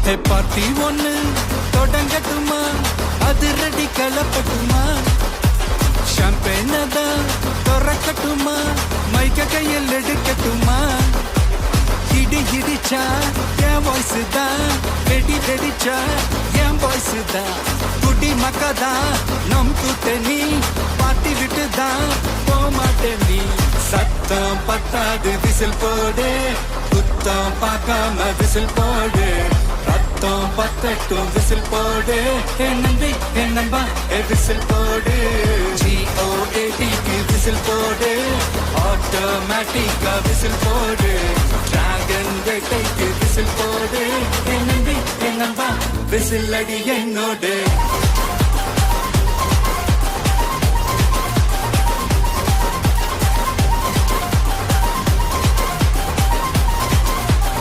Party ஒண்ணு தொடங்கட்டுமா, அது ready கலப்பட்டுமா, champagne தான் திறக்கட்டுமா, மைக்க கையில் எடுக்கட்டுமா, இடி இடிச்சா என் வாய்ஸ் தான், வெடி வெடிச்சா என் வாய்ஸ் தான், குடி மக்கதான் நம் கூட்டணி, பாட்டி விட்டு தான் போமாட்டேன் நீ. சத்தம் பத்தாது விசில் போடு, குத்தம் பார்க்காம விசில் போடு, ரத்தம் பத்தட்டும் விசில் போடு, என் நம்பி என் நம்பா விசில் போடு, GOATக்கு விசில் போடு, ஆட்டோமேட்டிக்கா விசில் போடு, டிராகன் வேட்டைக்கு விசில் போடு, என் நம்பி என் நம்பா விசில் அடி என்னோடு.